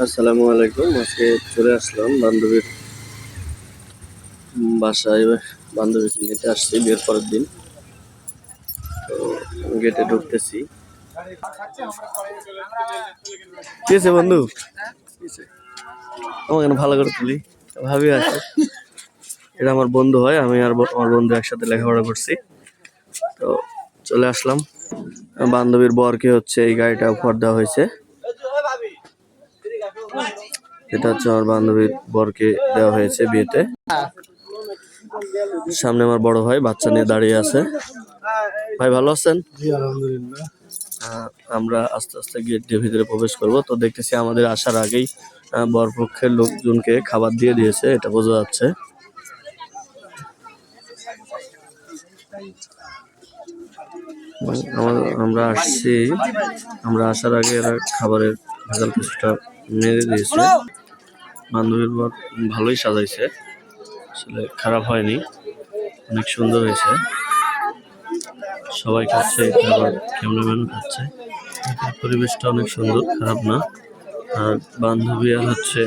আসসালামু আলাইকুম। আজকে চলে আসলাম বান্ধবীর বাসায়। বান্ধবীকে নিতে আসছি বিয়ের পরের দিন। তো গেটে ঢুকতেছি। কি আছে বন্ধু? আমাকে না ভালো করে তুলি, ভাবি আছে। এটা আমার বন্ধু হয়, আমি আর আমার বন্ধু একসাথে লেখাপড়া করছি। তো চলে আসলাম। বান্ধবীর বরকে হচ্ছে এই গাড়িটা উপহার দেওয়া হয়েছে। এটা হচ্ছে আমার বান্ধবীর বরকে দেওয়া হয়েছে বিয়েতে। সামনে আমার বড় ভাই বাচ্চা নিয়ে দাঁড়িয়ে আছে। ভাই ভালো আছেন? আলহামদুলিল্লাহ। আমরা আস্তে আস্তে গেট দিয়ে ভিতরে প্রবেশ করব। তো দেখতেছি আমাদের আসার আগেই বরপক্ষের লোকজনকে খাবার দিয়ে দিয়েছে, এটা বোঝা যাচ্ছে। আমরা আসছি, আমরা আসার আগে এরা খাবারের ভেজাল কিছুটা মেরে দিয়েছে। বান্ধবীর বর ভালোই সাজাইছে, আসলে খারাপ হয়নি, অনেক সুন্দর হয়েছে। সবাই খাচ্ছে, খাবার ক্যামেরাম্যান খাচ্ছে। পরিবেশটা অনেক সুন্দর, খারাপ না। আর বান্ধবী আর হচ্ছে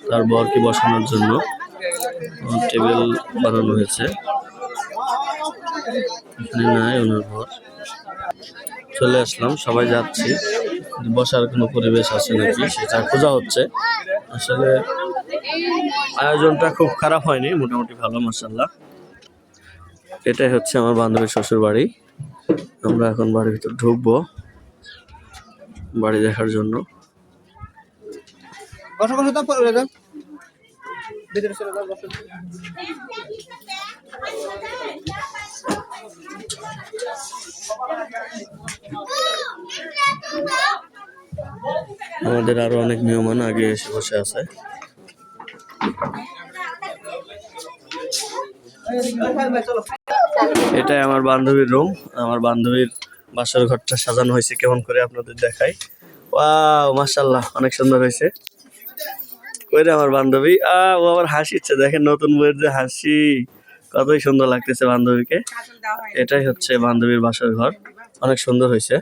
তার বরকে বসানোর জন্য টেবিল বানানো হয়েছে। এখানে নাই ওনার বর। চলে আসলাম, সবাই যাচ্ছি, বসার কোনো পরিবেশ আছে নাকি সেটা খোঁজা হচ্ছে। আসলে আয়োজনটা খুব খারাপ হয়নি, মোটামুটি ভালো, মাশাআল্লাহ। এটাই হচ্ছে আমার বান্ধবীর শ্বশুর বাড়ি। আমরা এখন বাড়ির ভিতর ঢুকবো বাড়ি দেখার জন্য। আমাদের আরো অনেক মেহমান আগে এসে বসে আছে। এটাই আমার বান্ধবীর রুম। আমার বান্ধবীর বাসার ঘরটা সাজানো হয়েছে কেমন করে আপনাদের দেখাই। ওয়াও, মাশাআল্লাহ, অনেক সুন্দর হয়েছে। কই রে আমার বান্ধবী? ও আবার হাসিচ্ছে, দেখেন নতুন বউয়ের যে হাসি, কতই সুন্দর লাগতেছে বান্ধবীকে। এটাই হচ্ছে বান্ধবীর বাসার ঘর, অনেক সুন্দর হয়েছে।